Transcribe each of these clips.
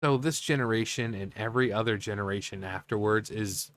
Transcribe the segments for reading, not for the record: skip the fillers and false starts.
So this generation and every other generation afterwards is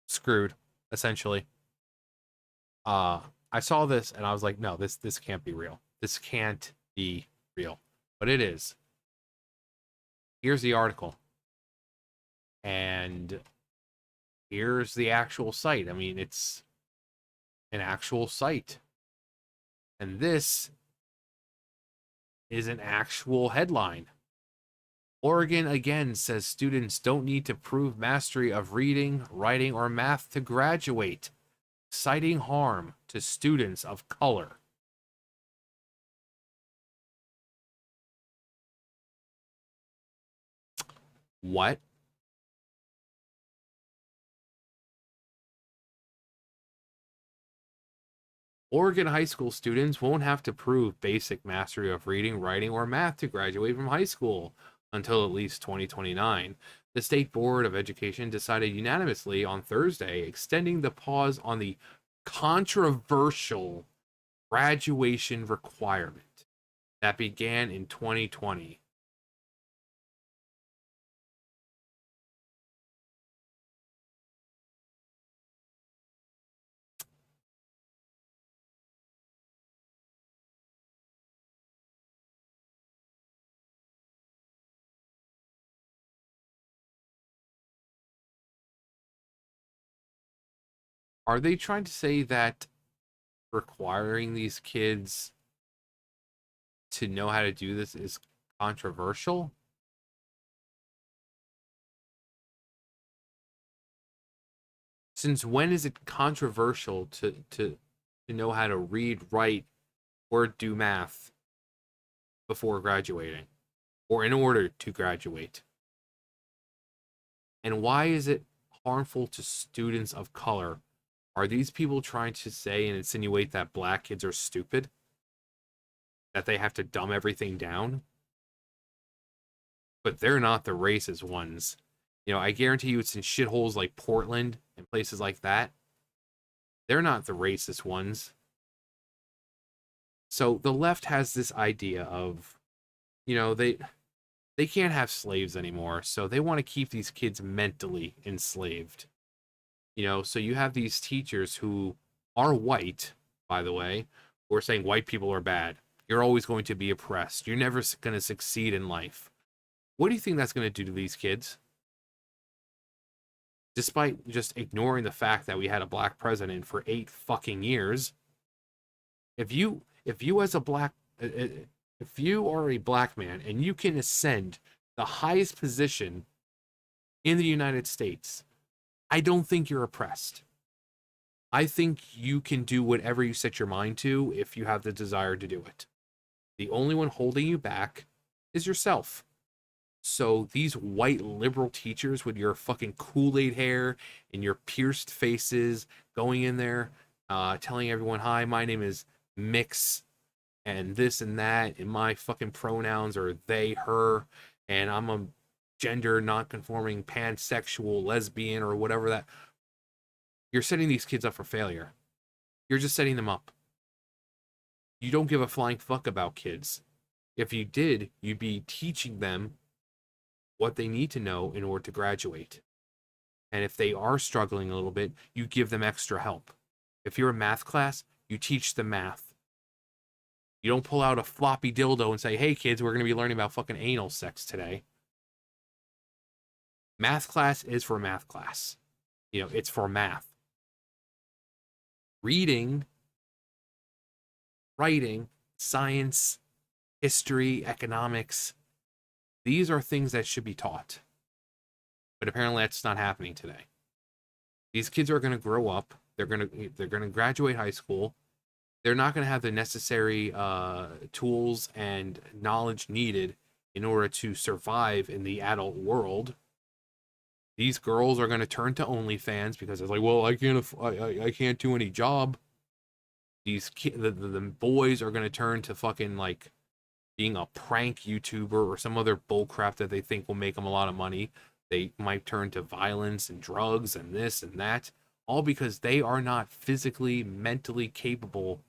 screwed, essentially. Uh, I saw this and I was like, no, this can't be real. This can't be real. But it is. Here's the article. And here's the actual site. I mean, it's an actual site. And this is an actual headline. Oregon again says students don't need to prove mastery of reading, writing, or math to graduate, citing harm to students of color. What? Oregon high school students won't have to prove basic mastery of reading, writing, or math to graduate from high school until at least 2029. The State Board of Education decided unanimously on Thursday, extending the pause on the controversial graduation requirement that began in 2020. Are they trying to say that requiring these kids to know how to do this is controversial? Since when is it controversial to know how to read, write, or do math before graduating or in order to graduate? And why is it harmful to students of color? Are these people trying to say and insinuate that black kids are stupid? That they have to dumb everything down? But they're not the racist ones. I guarantee you it's in shitholes like Portland and places like that. They're not the racist ones. So the left has this idea of, they can't have slaves anymore, so they want to keep these kids mentally enslaved. So you have these teachers who are white, by the way, who are saying white people are bad. You're always going to be oppressed. You're never going to succeed in life. What do you think that's going to do to these kids? Despite just ignoring the fact that we had a black president for 8 fucking years, if you as a black if you are a black man and you can ascend the highest position in the United States, I don't think you're oppressed. I think you can do whatever you set your mind to if you have the desire to do it. The only one holding you back is yourself. So these white liberal teachers with your fucking Kool-Aid hair and your pierced faces going in there, telling everyone, "Hi, my name is Mix and this and that, and my fucking pronouns are they, her, and I'm a gender non-conforming pansexual lesbian or whatever that." You're setting these kids up for failure. You're just setting them up. You don't give a flying fuck about kids. If you did, you'd be teaching them what they need to know in order to graduate. And if they are struggling a little bit, you give them extra help. If you're a math class, you teach them math. You don't pull out a floppy dildo and say, "Hey kids, we're going to be learning about fucking anal sex today." Math class is for math class. It's for math. Reading, writing, science, history, economics, these are things that should be taught. But apparently that's not happening today. These kids are going to grow up. They're going to graduate high school. They're not going to have the necessary tools and knowledge needed in order to survive in the adult world. These girls are going to turn to OnlyFans because it's like, well, I can't do any job. The boys are going to turn to fucking like being a prank YouTuber or some other bullcrap that they think will make them a lot of money. They might turn to violence and drugs and this and that, all because they are not physically, mentally capable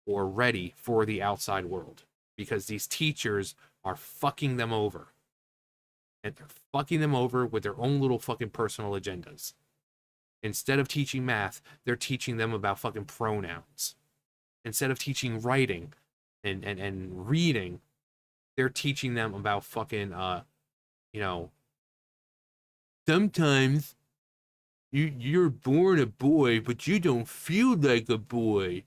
or ready for the outside world because these teachers are fucking them over. and they're fucking them over with their own little fucking personal agendas. Instead of teaching math, they're teaching them about fucking pronouns. Instead of teaching writing and reading, they're teaching them about fucking you know, sometimes you're born a boy, but you don't feel like a boy.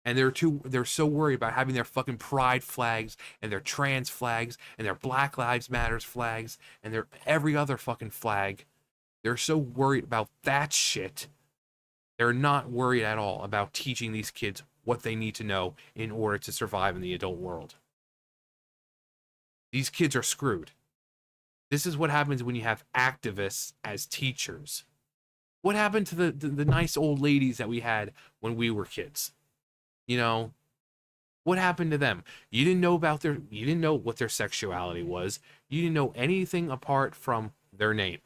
And they're so worried about having their fucking pride flags and their trans flags and their Black Lives Matters flags and their every other fucking flag. They're so worried about that shit. They're not worried at all about teaching these kids what they need to know in order to survive in the adult world. These kids are screwed. This is what happens when you have activists as teachers. What happened to the nice old ladies that we had when we were kids? You know, what happened to them? You didn't know about you didn't know what their sexuality was. You didn't know anything apart from their name.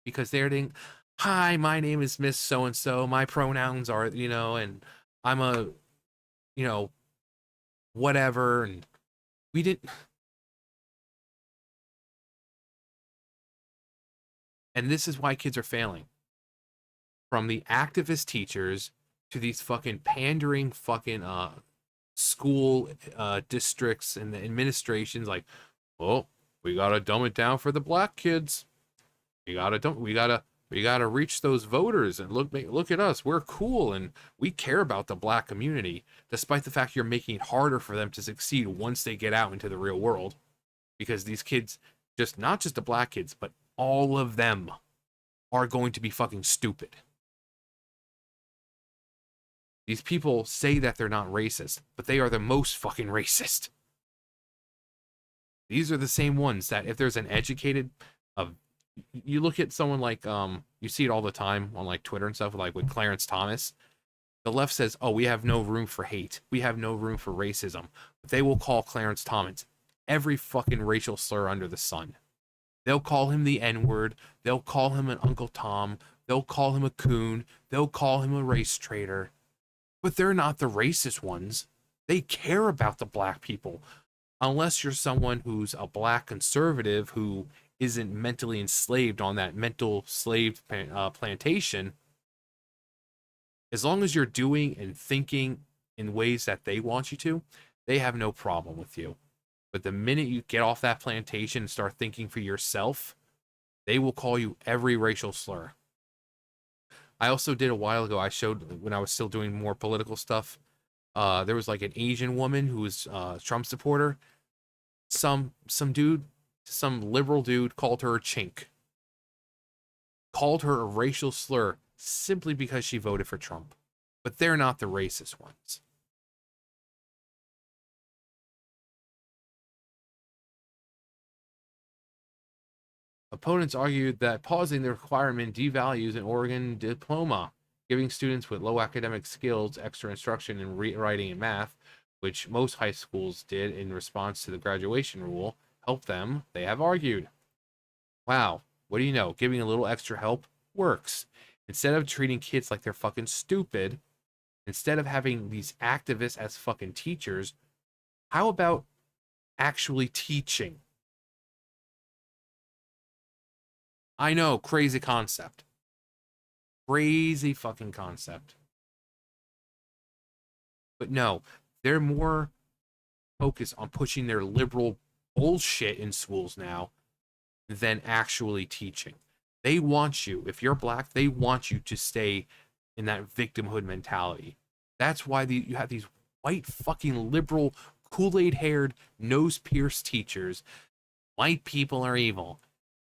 Because they're thinking, hi, my name is Miss So-and-so. My pronouns are, and I'm a, whatever. And we didn't. And this is why kids are failing. From the activist teachers to these fucking pandering fucking school districts and the administrations, like, oh, we gotta dumb it down for the black kids. We gotta reach those voters and look at us. We're cool and we care about the black community, despite the fact you're making it harder for them to succeed once they get out into the real world. Because these kids, not just the black kids, but all of them are going to be fucking stupid. These people say that they're not racist, but they are the most fucking racist. These are the same ones that if there's an educated, you look at someone like, you see it all the time on like Twitter and stuff, like with Clarence Thomas. The left says, oh, we have no room for hate. We have no room for racism. But they will call Clarence Thomas every fucking racial slur under the sun. They'll call him the N-word. They'll call him an Uncle Tom. They'll call him a coon. They'll call him a race traitor. But they're not the racist ones. They care about the black people. Unless you're someone who's a black conservative who isn't mentally enslaved on that mental slave plantation. As long as you're doing and thinking in ways that they want you to, they have no problem with you. But the minute you get off that plantation and start thinking for yourself, they will call you every racial slur. I also did a while ago, I showed when I was still doing more political stuff, there was like an Asian woman who was a Trump supporter. Some liberal dude called her a chink. Called her a racial slur simply because she voted for Trump. But they're not the racist ones. Opponents argued that pausing the requirement devalues an Oregon diploma, giving students with low academic skills extra instruction in writing and math, which most high schools did in response to the graduation rule, help them, they have argued. Wow, what do you know? Giving a little extra help works. Instead of treating kids like they're fucking stupid, instead of having these activists as fucking teachers, how about actually teaching? I know, crazy concept. Crazy fucking concept. But no, they're more focused on pushing their liberal bullshit in schools now than actually teaching. They want you, if you're black, they want you to stay in that victimhood mentality. That's why you have these white fucking liberal, Kool-Aid haired, nose pierced teachers. White people are evil.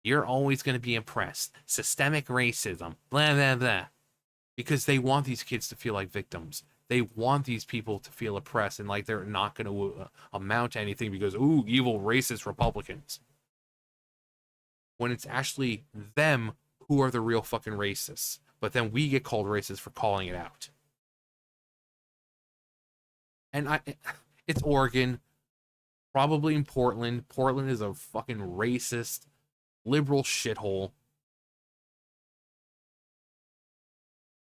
You're always going to be oppressed. Systemic racism, blah, blah, blah. Because they want these kids to feel like victims. They want these people to feel oppressed and like they're not going to amount to anything because, ooh, evil racist Republicans. When it's actually them who are the real fucking racists. But then we get called racist for calling it out. And it's Oregon, probably in Portland. Portland is a fucking racist, liberal shithole.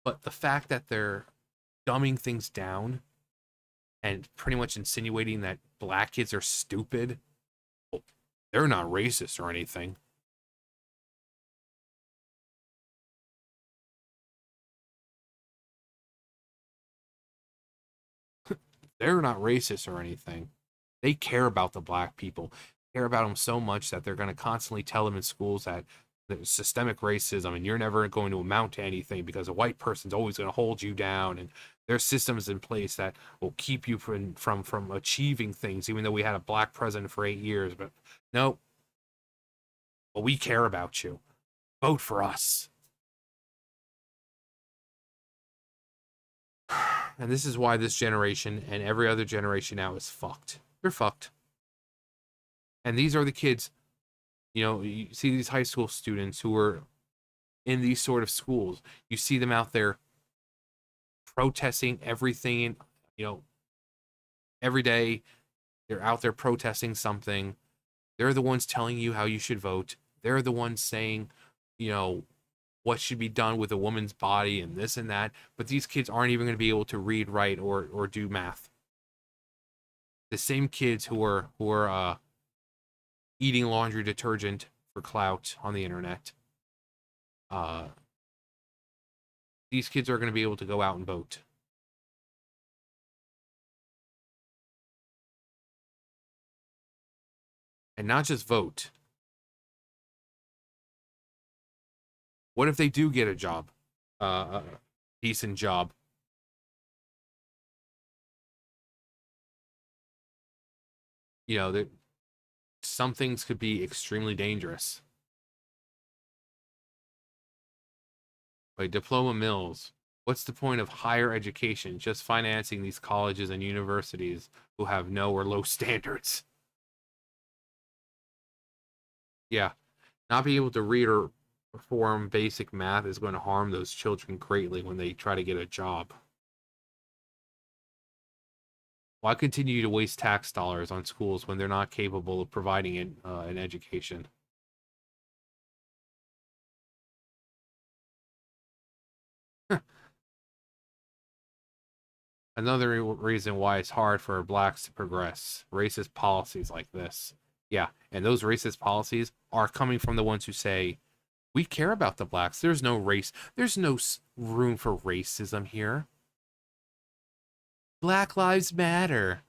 But the fact that they're dumbing things down and pretty much insinuating that black kids are stupid, They're not racist or anything. They're not racist or anything. They care about the black people, care about them so much that they're going to constantly tell them in schools that there's systemic racism and you're never going to amount to anything because a white person's always going to hold you down, and there's systems in place that will keep you from achieving things, even though we had a black president for 8 years. But no, but we care about you. Vote for us. And this is why this generation and every other generation now is fucked. They're fucked. And these are the kids, you see these high school students who are in these sort of schools. You see them out there protesting everything, you know, every day. They're out there protesting something. They're the ones telling you how you should vote. They're the ones saying, you know, what should be done with a woman's body and this and that. But these kids aren't even going to be able to read, write, or do math. The same kids who are eating laundry detergent for clout on the internet. These kids are going to be able to go out and vote. And not just vote. What if they do get a job? A decent job. Some things could be extremely dangerous. Like diploma mills. What's the point of higher education? Just financing these colleges and universities who have no or low standards. Yeah. Not being able to read or perform basic math is going to harm those children greatly when they try to get a job. Why continue to waste tax dollars on schools when they're not capable of providing an education? Another reason why it's hard for blacks to progress, racist policies like this. Yeah, and those racist policies are coming from the ones who say, we care about the blacks. There's no race. There's no room for racism here. Black lives matter.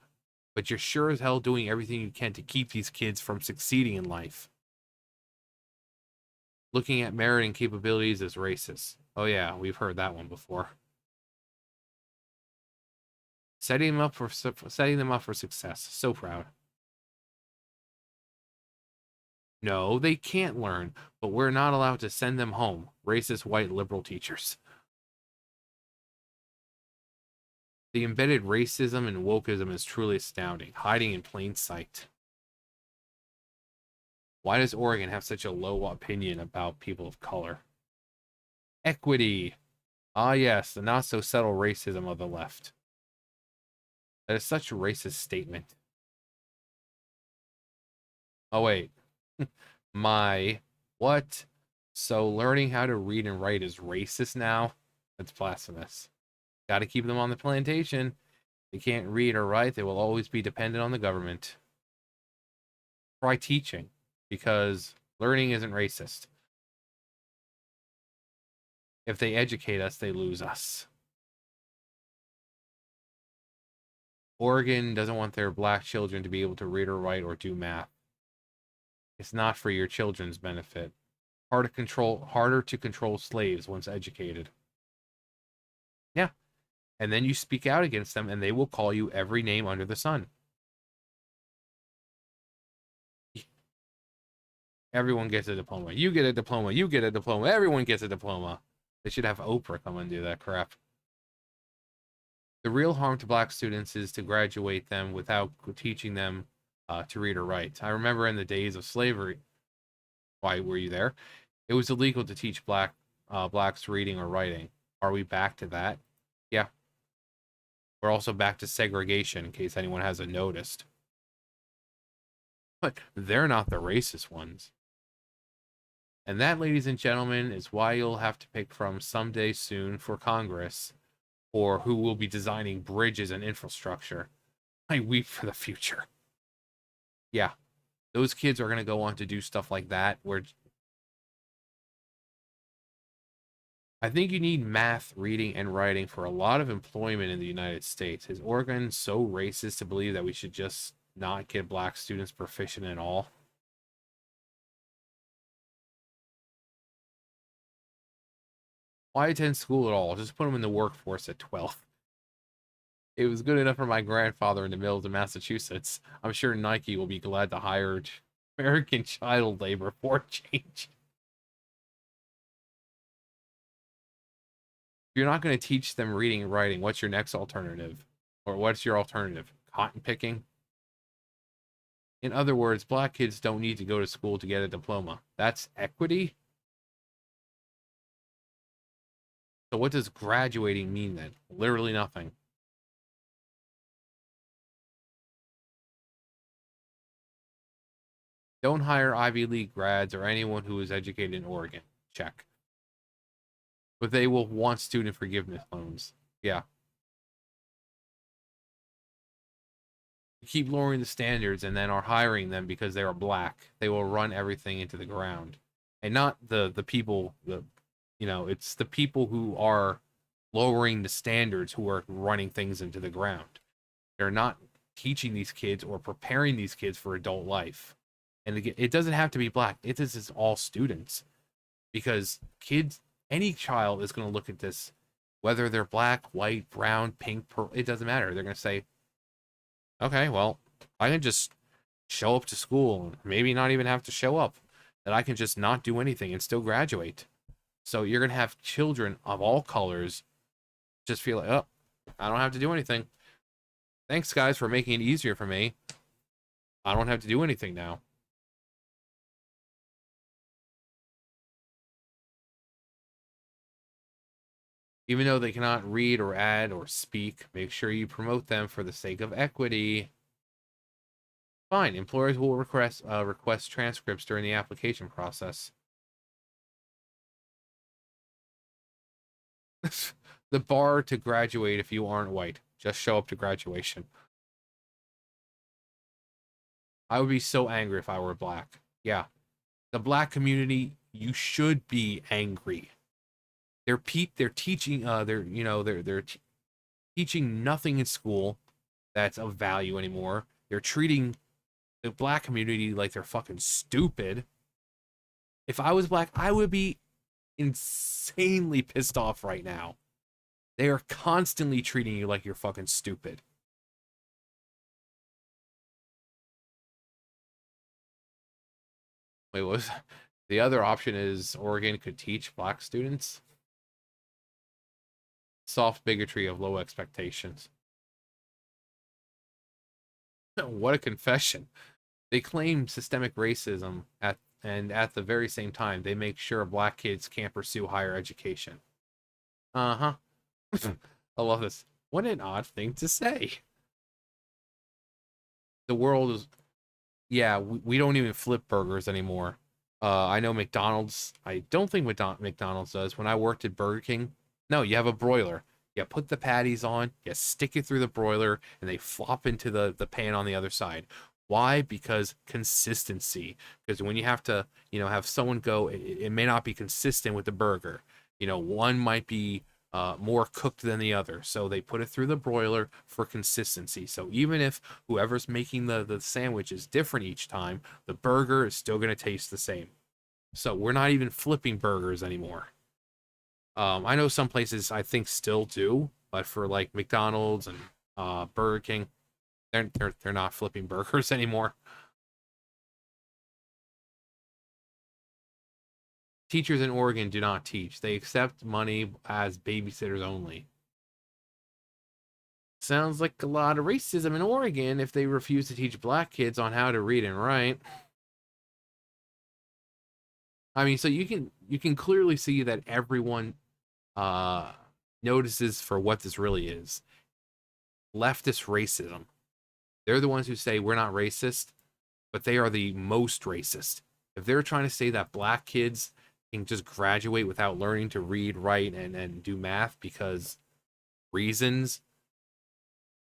But you're sure as hell doing everything you can to keep these kids from succeeding in life. Looking at merit and capabilities as racist. Oh yeah, we've heard that one before. Setting them up for success. So proud. No, they can't learn, but we're not allowed to send them home. Racist white liberal teachers. The embedded racism and wokeism is truly astounding, hiding in plain sight. Why does Oregon have such a low opinion about people of color? Equity. Ah, yes, the not so subtle racism of the left. That is such a racist statement. Oh, wait. My. What? So learning how to read and write is racist now? That's blasphemous. Got to keep them on the plantation. They can't read or write. They will always be dependent on the government. Try teaching, because learning isn't racist. If they educate us, they lose us. Oregon doesn't want their black children to be able to read or write or do math. It's not for your children's benefit. Harder to control slaves once educated. Yeah. And then you speak out against them and they will call you every name under the sun. Everyone gets a diploma. You get a diploma. You get a diploma. Everyone gets a diploma. They should have Oprah come and do that crap. The real harm to black students is to graduate them without teaching them to read or write. I remember in the days of slavery. Why were you there? It was illegal to teach blacks reading or writing. Are we back to that? Yeah. We're also back to segregation, in case anyone hasn't noticed. But they're not the racist ones. And that, ladies and gentlemen, is why you'll have to pick from someday soon for Congress, or who will be designing bridges and infrastructure. I weep for the future. Yeah. Those kids are going to go on to do stuff like that, where I think you need math, reading, and writing for a lot of employment in the United States. Is Oregon so racist to believe that we should just not get black students proficient in all? Why attend school at all? Just put them in the workforce at 12. It was good enough for my grandfather in the middle of Massachusetts. I'm sure Nike will be glad to hire American child labor for a change. If you're not going to teach them reading and writing, what's your next alternative? Or what's your alternative? Cotton picking? In other words, black kids don't need to go to school to get a diploma. That's equity? So what does graduating mean then? Literally nothing. Don't hire Ivy League grads or anyone who is educated in Oregon. Check. But they will want student forgiveness loans. Yeah. Keep lowering the standards and then are hiring them because they are black. They will run everything into the ground. And not the people, it's the people who are lowering the standards who are running things into the ground. They're not teaching these kids or preparing these kids for adult life. And again, it doesn't have to be black. It is all students. Because kids, any child is going to look at this, whether they're black, white, brown, pink, purple, it doesn't matter. They're going to say, okay, well, I can just show up to school and maybe not even have to show up. That I can just not do anything and still graduate. So you're going to have children of all colors just feel like, oh, I don't have to do anything. Thanks, guys, for making it easier for me. I don't have to do anything now. Even though they cannot read or add or speak, make sure you promote them for the sake of equity. Fine, employers will request transcripts during the application process. The bar to graduate if you aren't white. Just show up to graduation. I would be so angry if I were black. Yeah. The black community, you should be angry. They're teaching they're teaching nothing in school that's of value anymore. They're treating the black community like they're fucking stupid. If I was black, I would be insanely pissed off right now. They are constantly treating you like you're fucking stupid. Wait, what was the other option? Is Oregon could teach black students? Soft bigotry of low expectations. What a confession. They claim systemic racism at the very same time they make sure black kids can't pursue higher education. Uh-huh. I love this. What an odd thing to say. The world is, yeah, we don't even flip burgers anymore. I know McDonald's, I don't think McDonald's does. When I worked at Burger King, no, you have a broiler. You put the patties on, you stick it through the broiler, and they flop into the pan on the other side. Why? Because consistency. Because when you have to, have someone go, it may not be consistent with the burger. One might be more cooked than the other. So they put it through the broiler for consistency. So even if whoever's making the sandwich is different each time, the burger is still going to taste the same. So we're not even flipping burgers anymore. I know some places I think still do, but for like McDonald's and Burger King, they're not flipping burgers anymore. Teachers in Oregon do not teach. They accept money as babysitters only. Sounds like a lot of racism in Oregon if they refuse to teach black kids on how to read and write. I mean, so you can clearly see that everyone notices for what this really is. Leftist racism. They're the ones who say we're not racist, but they are the most racist. If they're trying to say that black kids can just graduate without learning to read, write, and do math because reasons,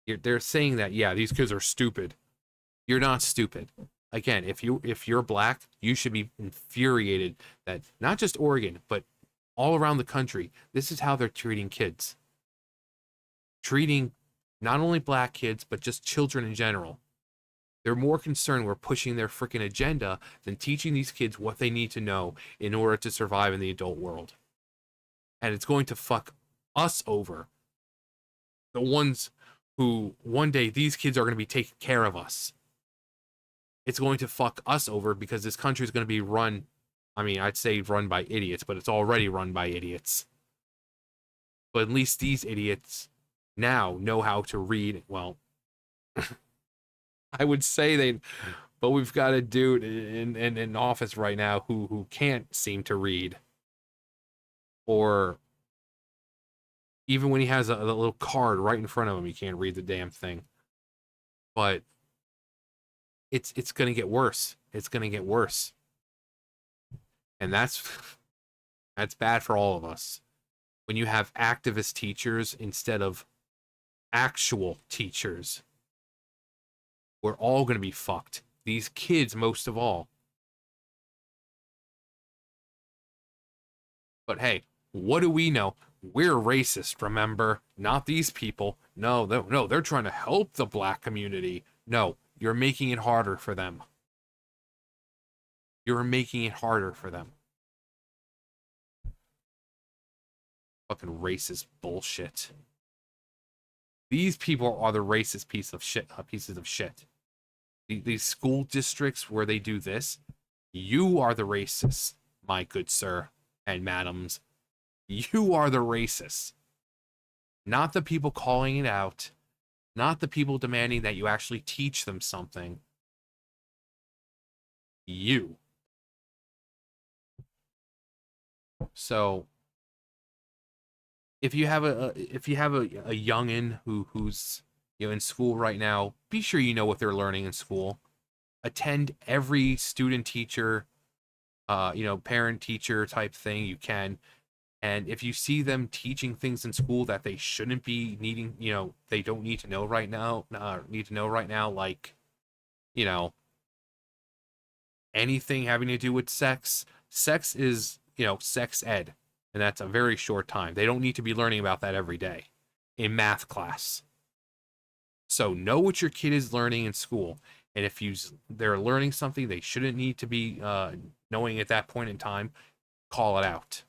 they're saying that, yeah, these kids are stupid. You're not stupid. again, if you're black, you should be infuriated that not just Oregon, but all around the country, this is how they're treating kids. Treating not only black kids, but just children in general. They're more concerned with pushing their freaking agenda than teaching these kids what they need to know in order to survive in the adult world. And it's going to fuck us over. The ones who one day these kids are going to be taking care of us. It's going to fuck us over because this country is going to be run, I mean, I'd say run by idiots, but it's already run by idiots. But at least these idiots now know how to read. Well, I would say they, but we've got a dude in office right now who can't seem to read. Or even when he has a little card right in front of him, he can't read the damn thing. But it's going to get worse. It's going to get worse. And that's bad for all of us. When you have activist teachers instead of actual teachers, we're all going to be fucked. These kids, most of all. But hey, what do we know? We're racist, remember? Not these people. No, they're trying to help the black community. No, you're making it harder for them. You're making it harder for them. Fucking racist bullshit. These people are the racist pieces of shit. These school districts where they do this, you are the racists, my good sir and madams. You are the racists. Not the people calling it out. Not the people demanding that you actually teach them something. You. So if you have a youngin who's in school right now, be sure you know what they're learning in school. Attend every student teacher, parent teacher type thing you can. And if you see them teaching things in school that they shouldn't be needing, they don't need to know right now, like, anything having to do with sex. Sex is, sex ed. And that's a very short time. They don't need to be learning about that every day in math class. So know what your kid is learning in school. And if they're learning something they shouldn't need to be knowing at that point in time, call it out.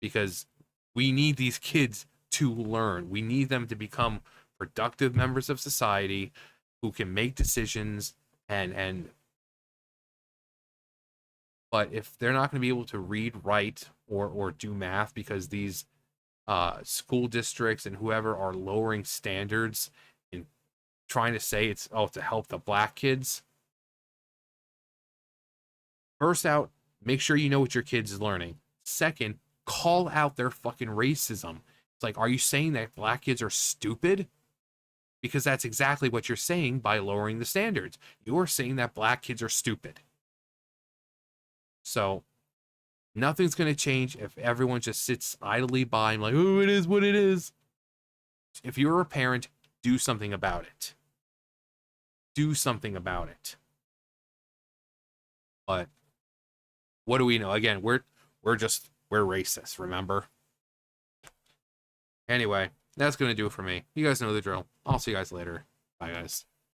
Because we need these kids to learn. We need them to become productive members of society who can make decisions but if they're not going to be able to read, write, or do math because these school districts and whoever are lowering standards and trying to say it's to help the black kids, first out, make sure you know what your kid is learning. Second, call out their fucking racism. It's like, are you saying that black kids are stupid? Because that's exactly what you're saying by lowering the standards. You're saying that black kids are stupid. So nothing's going to change if everyone just sits idly by and like, oh, it is what it is. If you're a parent, do something about it. Do something about it. But what do we know? Again, we're racist, remember? Anyway, that's going to do it for me. You guys know the drill. I'll see you guys later. Bye, guys.